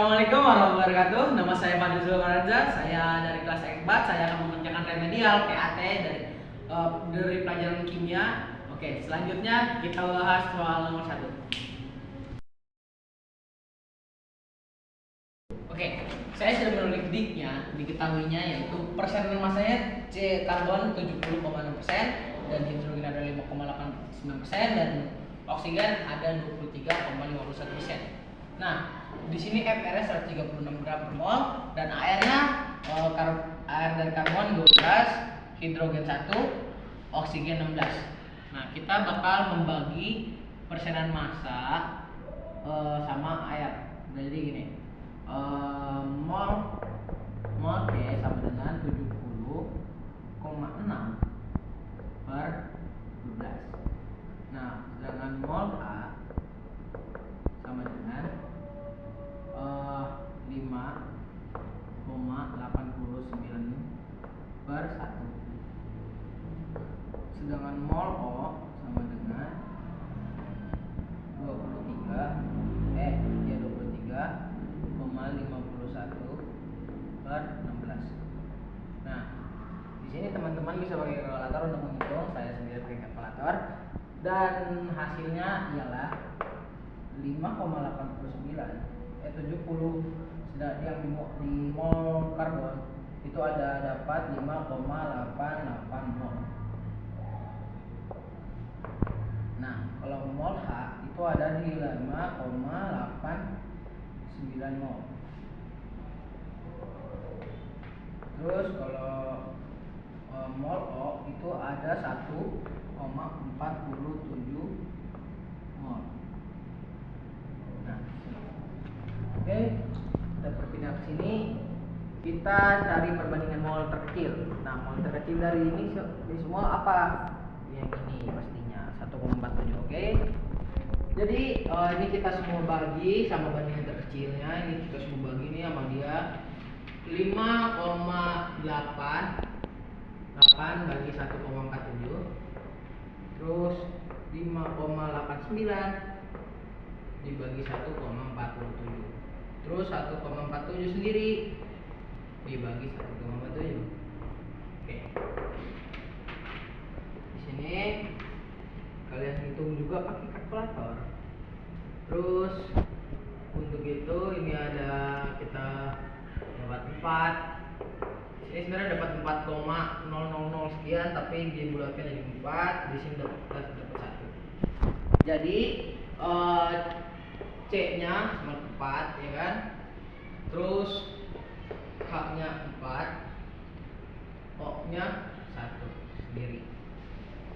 Assalamualaikum warahmatullahi wabarakatuh. Nama saya Fadil Zulmaranza. Saya dari kelas Ekbat. Saya akan mengerjakan remedial PAT dari pelajaran kimia. Oke, selanjutnya kita bahas soal nomor 1. Oke, saya sudah menulis diketahuinya yaitu persenan masanya C karbon 70,6% dan hidrogen ada 5,89% dan oksigen ada 23,51%. Nah, di sini FR 136 gram per mol dan airnya air dari karbon 12, hidrogen 1, oksigen 16. Nah, kita bakal membagi persenan massa sama air. Jadi gini. Mol C sama dengan 70,6 per 12. Nah, sedangkan mol H sama dengan 5,89 per 1. Sedangkan mol O sama dengan 23,51 per 16. Nah, di sini teman-teman bisa pakai kalkulator untuk menghitung. Saya sendiri pakai kalkulator dan hasilnya ialah 5,89 70 sedang yang di mol karbon itu dapat 5,88 mol. Nah, kalau mol H itu ada di 5,89 mol. Terus kalau mol O itu ada 1,47 mol. Nah, oke, kita berpindah ke sini. Kita cari perbandingan mol terkecil. Nah, mol terkecil dari ini semua apa? Yang ini pastinya 1,47. Oke. Jadi ini kita semua bagi sama bandingan terkecilnya. Ini kita semua bagi ini sama dia 5,88 bagi 1,47. Terus 5,89 dibagi 1,47. Terus 1,47 sendiri dibagi 1,47. Oke. Di sini kalian hitung juga pakai kalkulator. Terus untuk itu ini ada kita dapat 4. Ini sebenarnya dapat 4,000 sekian tapi dibulatkan jadi 4. Di sini dapat 1. Jadi C-nya cuma 4 ya kan? Terus H-nya 4, O-nya 1 sendiri.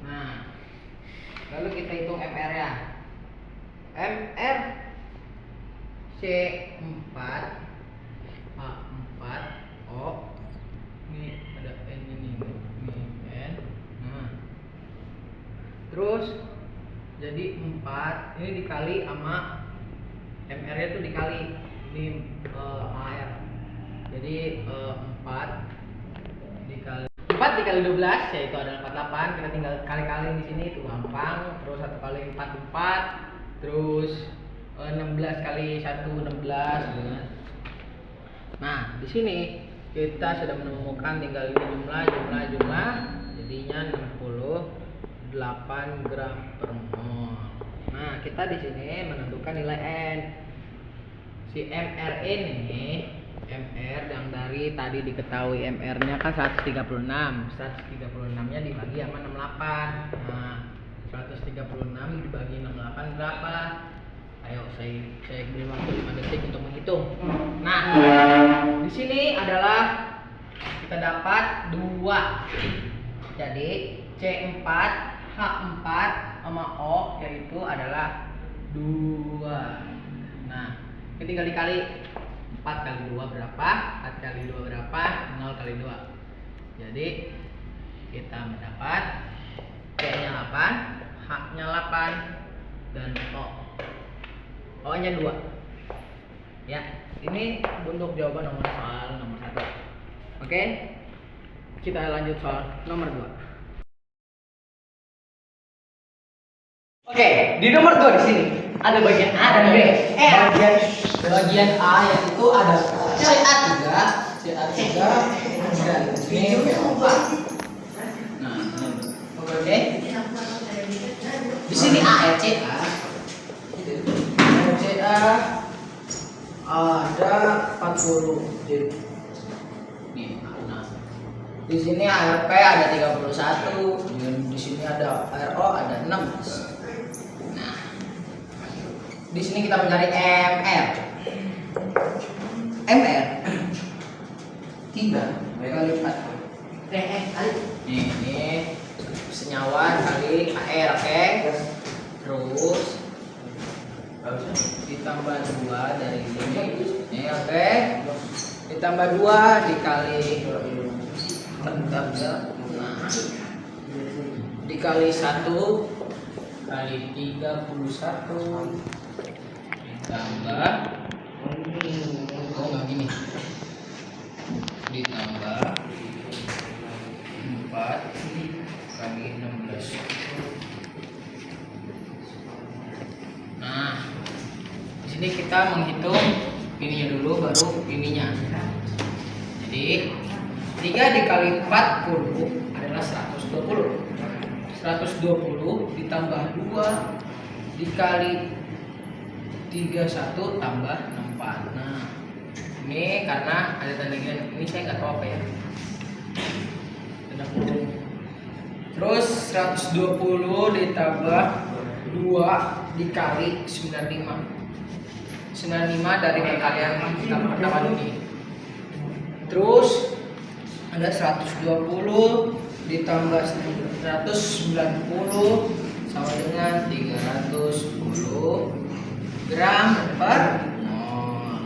Nah, lalu kita hitung MR-nya. MR C4, H4, O. Ini ada N ini N. Nah. Terus jadi 4 ini dikali sama MR-nya tuh dikali ini air. Jadi 4 dikali 12 yaitu adalah 48. Kita tinggal kali-kali di sini itu gampang. Terus 1 kali 4 4. Terus 16 kali 1 16 gitu. Nah, di sini kita sudah menemukan tinggal ini jumlah jadinya 68 gram per mol. Nah, kita di sini menentukan nilai N. Si MR ini, MR yang dari tadi diketahui MR-nya kan 136. 136-nya dibagi sama 68. Nah, 136 dibagi 68 berapa? Ayo saya beri waktu 5 detik untuk menghitung. Nah, di sini adalah kita dapat 2. Jadi C4, H4 sama O yaitu adalah 2. Nah, tinggal dikali 4 kali 2 berapa? 4 kali 2 berapa? 0 kali 2. Jadi kita mendapat C-nya 8, H-nya 8 dan O-nya 2. Ya, ini untuk jawaban soal nomor 1. Oke. Kita lanjut soal nomor 2. Oke, di nomor 2 di sini Ada bagian A dan B. Bagian A yaitu ada CA3 dan B4. Nah, oke. Di sini A ya, CA. CA ada 40. Nih, nah. Di sini ARP ada 31. Di sini ada RO ada 16. Nah, di sini kita mencari MR. MR 3 kali 4. Ini senyawa kali AR, oke? Terus ditambah 2 dari sini. Ini oke. Ditambah 2 dikali bentar ya. Nah, dikali 1 kali 31 ditambah enggak gini, ditambah 4 kali 16. Nah, di sini kita menghitung ininya dulu baru ininya. Jadi 3 dikali 40 adalah 120. 120 ditambah 2 dikali 31 tambah 64. Nah, ini karena ada tanda gini, ini saya nggak tahu apa ya. Tanda kurung. Terus 120 ditambah 2 dikali 95. 95 dari perkalian kita pertama ini. Terus ada 120 ditambah 190 sama dengan 310 gram per mol.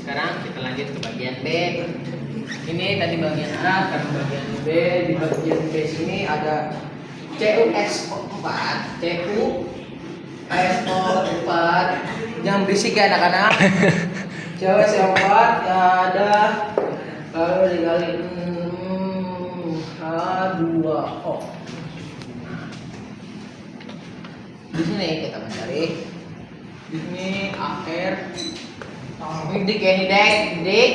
Sekarang kita lanjut ke bagian B. Ini tadi bagian A, karena bagian B. Di bagian B sini ada CuSO4, CuSO4. Jangan berisik ya anak-anak. CuSO4 ya ada kalau dikali H2O. Di sini kita mencari. Di sini AR. Dik ini dik.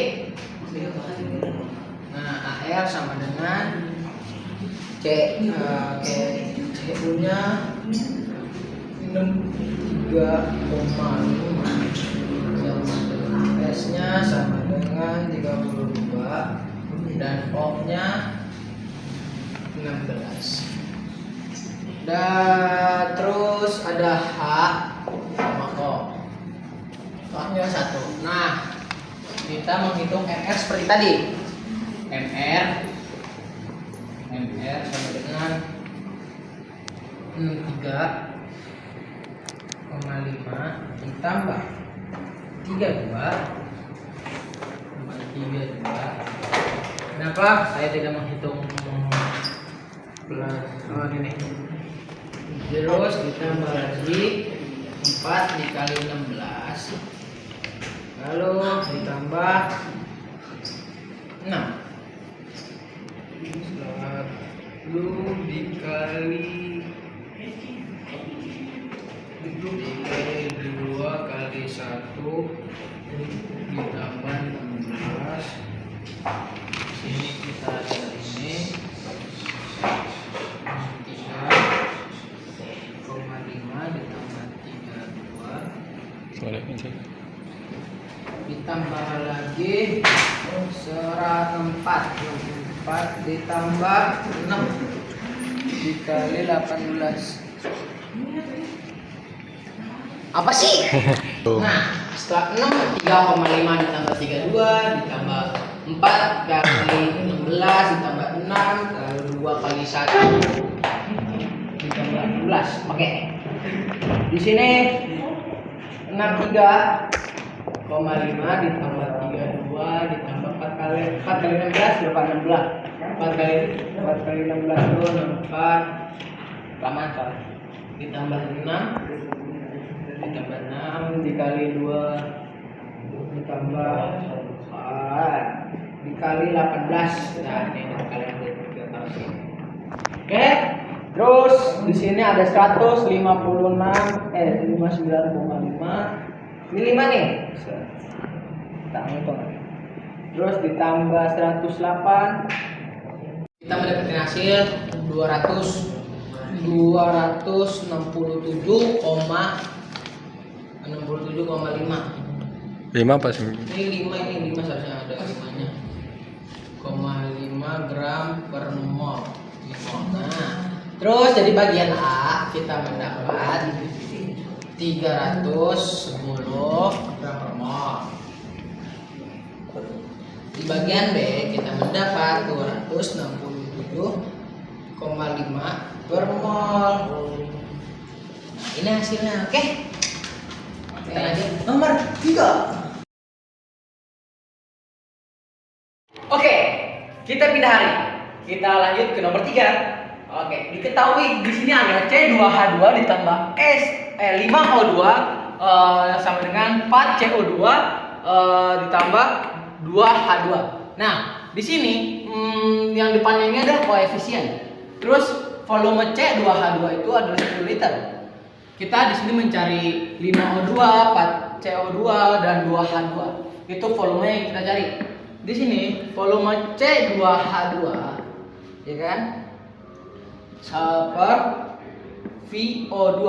Nah, AR sama dengan CU-nya 63,5 sama dengan S-nya sama dengan 32 dan O-nya 16. Dan terus ada H sama O. H-nya 1. Nah, kita menghitung MR seperti tadi. MR sama dengan 63,5 ditambah 32. Kenapa saya tidak menghitung plus ini? Terus ditambah lagi 4 dikali 16, lalu ditambah 6, lalu dikali 2 kali 1 ditambah 16. Sini kita ada ini 3,5 ditambah 32 ditambah lagi 4 ditambah 6 dikali 18. Apa sih? Nah, setelah 6 3,5 ditambah 32 ditambah 4 kali 16 ditambah 6 lalu 2 kali 1 ditambah 12. Oke. Di sini 63,5 ditambah 32 ditambah 4 kali 16 berapa? 16. 4 kali 16 itu 64. Kelamaan soalnya. Ditambah 6 dikali 2 ditambah dikali 18. Nah, ini kalian udah tahu sih. Oke, Terus di sini ada 59,5. Ini 5 nih. Kita hitung. Terus ditambah 108. Kita mendapatkan hasil 267,5. 5 apa sih? Ini 5 seharusnya ada 5-nya. 0,5 gram per mol. Nah, terus jadi bagian A kita mendapat 310 gram per mol. Di bagian B kita mendapat 267,5 per mol. Nah, ini hasilnya, oke? Kita lanjut nomor 3. Oke, kita pindah hari. Kita lanjut ke nomor 3. Oke, diketahui di sini ada C2H2 ditambah 5O2 sama dengan 4CO2 ditambah 2H2. Nah, di sini yang depannya ini adalah koefisien. Terus volume C2H2 itu adalah 10 liter. Kita di sini mencari 5O2, 4CO2 dan 2H2. Itu volumenya yang kita cari. Di sini volume C2H2 ya kan per VO2.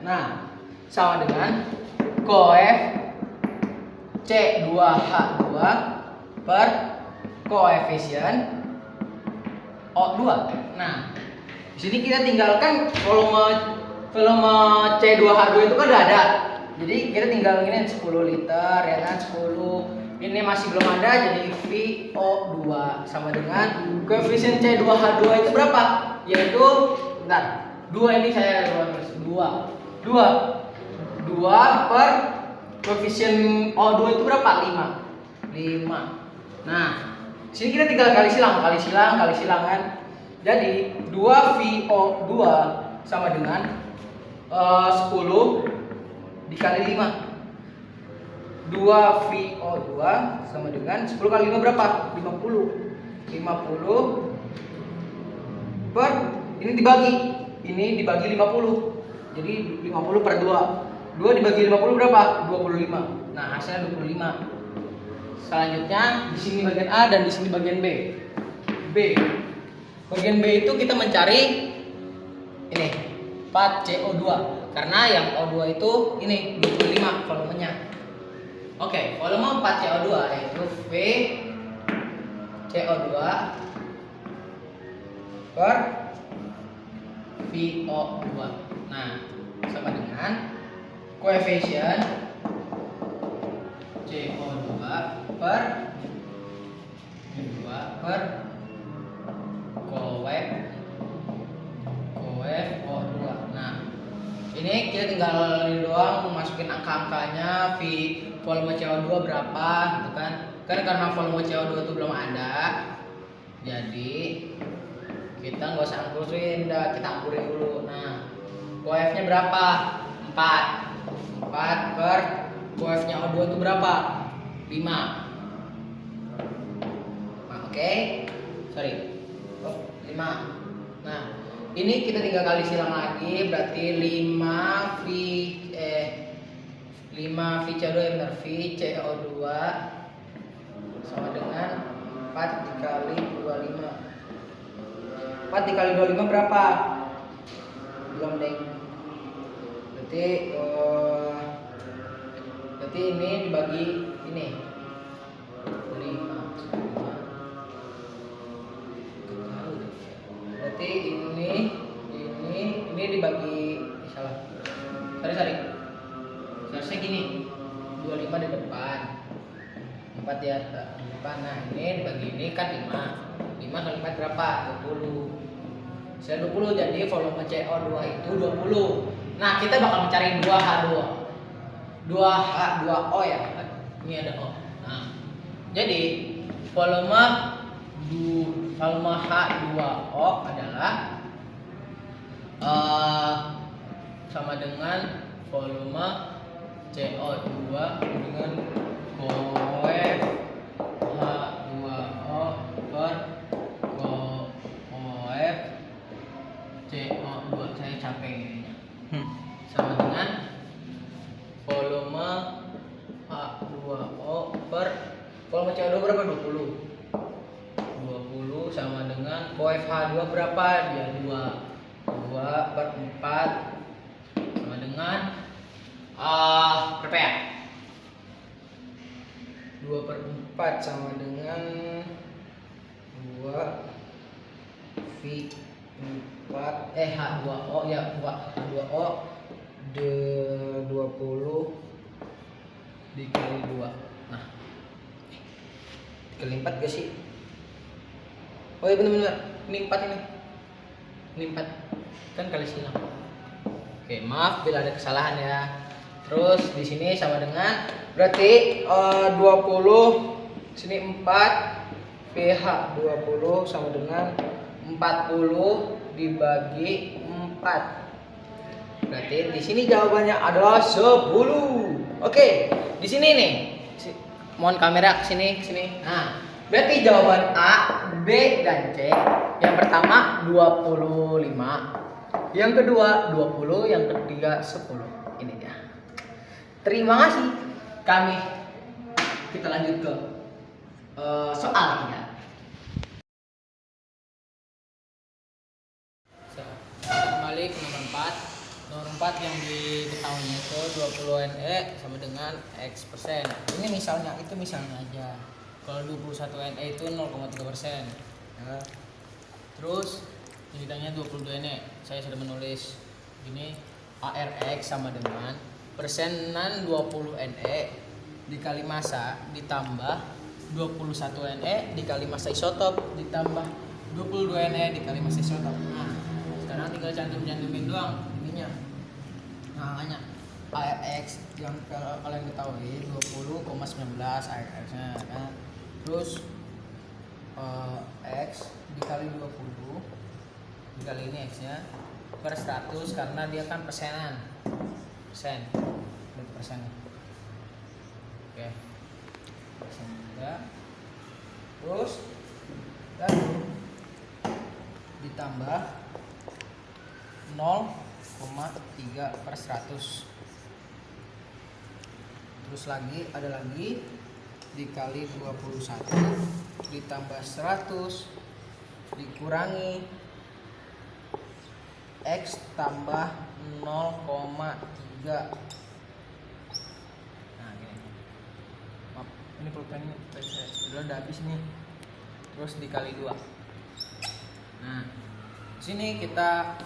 Nah, sama dengan koef C2H2 per koefisien O2. Nah, di sini kita tinggalkan volume C2H2 itu kan udah ada. Jadi kita tinggal ini 10 liter ya kan, 10. Ini masih belum ada, jadi VO2 sama dengan koefisien C2H2 itu berapa? Yaitu bentar. 2 ini saya tulis 2 per koefisien O2 itu berapa? 5. Nah, sini kita tinggal kali silang kan. Jadi 2VO2 sama dengan 10 dikali 5. 2VO2 sama dengan 10 kali 5 berapa? 50 per ini dibagi 50. Jadi 50 per 2. 2 dibagi 50 berapa? 25. Nah, hasilnya 25. Selanjutnya di sini bagian A dan di sini bagian B. Bagian B itu kita mencari ini 4CO2 karena yang O2 itu ini 25 volumenya. Oke, volume 4CO2 yaitu VCO2 per VO2. Nah, sama dengan koefisien CO2 per koef O2. Nah, ini kita tinggal ini doang masukin angka-angkanya, volume CO2 berapa gitu kan. Karena volume CO2 itu belum ada, jadi kita nggak usah angkurin, kita angkurin dulu. Nah, koefnya berapa? 4 per koefnya O2 itu berapa? 5. Nah, oke. 5. Nah, ini kita tinggal kali silang lagi, berarti 5 VCO2 ya benar, VCO2 sama dengan 4 dikali 25. 4 dikali 25 berapa? Belum deh. Berarti ini dibagi ini 5. Berarti ini dibagi salah. Sorry. Harusnya gini, 25 di depan, 4 di depan. Nah, ini dibagi ini kan 5 kali 4 berapa? 20. Saya 20, jadi volume CO2 itu 20. Nah, kita bakal mencari 2H2O ya. Ini ada O. Nah, jadi volume H2O adalah sama dengan volume CO2 dengan koef H2O per koef CO2 2 berapa? Dia 2 per 4 sama dengan berapa ya? 2 per 4 sama dengan 2 V 4 H2O ya, H2O 20 dikali 2. Nah, dikali 4 gak sih? Oh iya bener-bener, ini 4 ini. Ini 4 kan kali silang. Oke, maaf bila ada kesalahan ya. Terus di sini sama dengan berarti 20 sini 4 PH 20 sama dengan 40 dibagi 4. Berarti di sini jawabannya adalah 10. Oke, di sini nih. Mohon kamera ke sini. Nah, berarti jawaban A, B dan C. Yang pertama 25, yang kedua 20, yang ketiga 10. Ini dia. Terima kasih. Kita lanjut ke soal 3. Kembali ke nomor 4. Nomor 4 yang diketahui itu 20 NE sama dengan X persen. Ini misalnya, itu misalnya aja. Kalau 21 NE itu 0,3%. Ya. Terus ini ditanya 22 NE. Saya sudah menulis ini ARX sama dengan persenan 20 NE dikali massa ditambah 21 NE dikali massa isotop ditambah 22 NE dikali massa isotop. Nah, sekarang tinggal cantum-cantumin doang ininya. Nah, makanya ARX yang kalian ketahui 20,19 ARX-nya kan. Terus X dikali 20 dikali ini X-nya per 100 karena dia kan persen. Berarti persen. Oke. Persen juga. Terus lalu ditambah 0,3 per 100. Terus lagi ada lagi dikali 21 ditambah 100 dikurangi X tambah 0,3. Nah gini, maaf ini pulpennya sudah habis nih. Terus dikali 2. Nah sini kita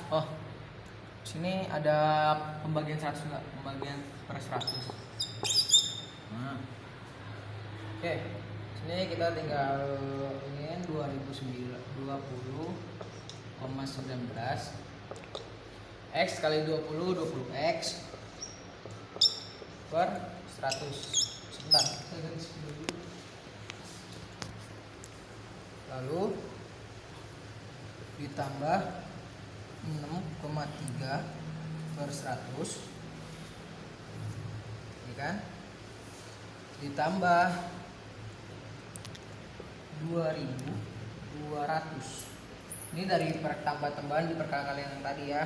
sini ada pembagian 100 enggak? Pembagian per 100. Nah oke, sini kita tinggal ingin 20,19 X kali 20 20X per 100. Sebentar. Lalu ditambah 6,3 per 100. Ini kan? Ditambah 2200. Ini dari tambah-tambahan di perkalian yang tadi ya.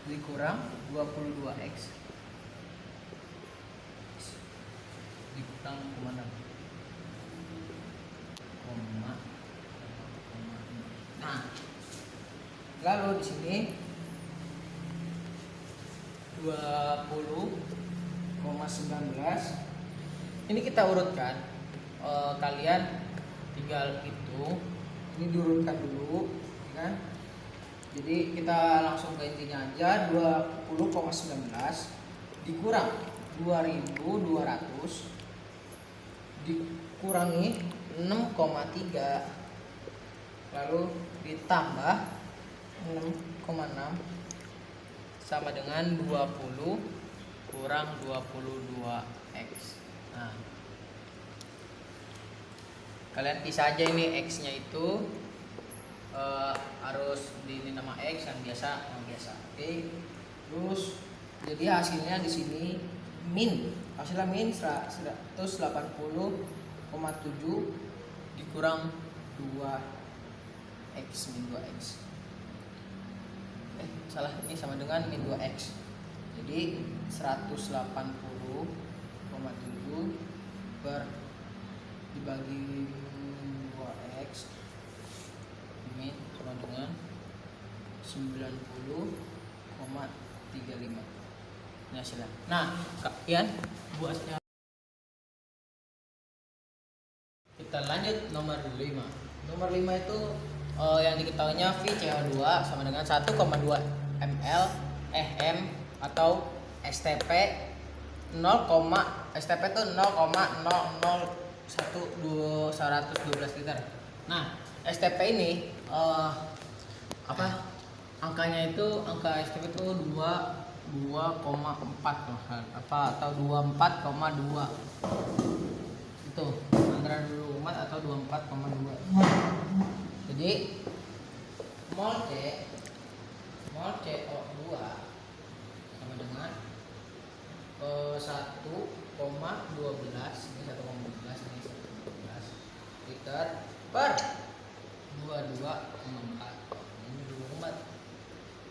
Dikurang 22X dikurang kemana? Nah, lalu di sini 20,19 ini kita urutkan. Kalian tinggal hitung. Ini diurutkan dulu, kan? Jadi kita langsung ke intinya aja. 20,19 dikurang 2200 dikurangi 6,3 lalu ditambah 6,6 sama dengan 20 kurang 22X. Nah, kalian pisah aja ini X-nya itu harus di ini nama X yang biasa. Oke. Terus jadi hasilnya di sini hasilnya min 180,7 dikurang 2X min 2X. Salah, ini sama dengan min 2X. Jadi 180,7 per dibagi 2X min sama dengan 90,35. Ini hasilnya. Nah, kalian buatnya. Kita lanjut nomor 5. Nomor 5 itu yang diketahuinya VCO2 sama dengan 1,2 ml m atau STP 0, STP itu 0,00112 liter. Nah, STP ini angkanya itu angka STP itu 2,4 atau 24,2. Itu antara 24 atau 24,2. Jadi mol CO2 sama dengan 1,12 liter per 22,4. Ini 24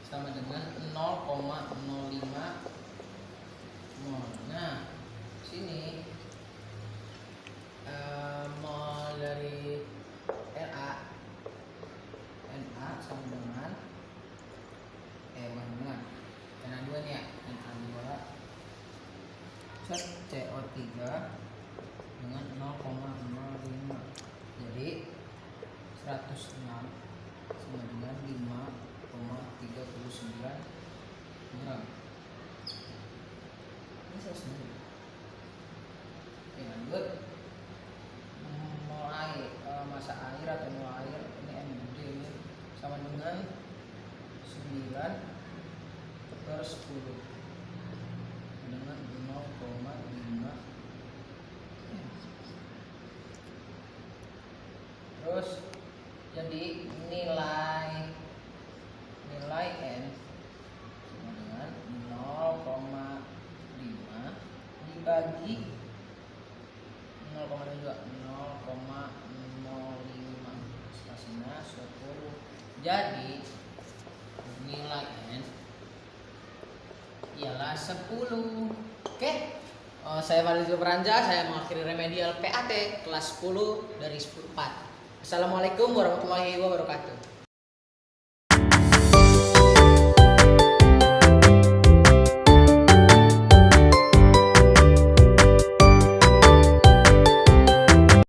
sama dengan 0,05 mol. Nah, sini mol dari Na sama dengan Na2 nih ya, Na2 set CO3 dengan 0,05. Jadi 106 sama dengan 5,39 gram. Ini 106. Oke, lanjut. Mol air, massa air atau mol air ini MD ini sama dengan 9/10 dengan 0,5. Terus jadi nilai N sama dengan 0,5 dibagi 0,05 spasinya 10. Jadi nilai N ialah 10. Oke. Saya Fadil Zubranja, saya mengakhiri remedial PAT kelas 10 dari 10/4. Assalamualaikum warahmatullahi wabarakatuh.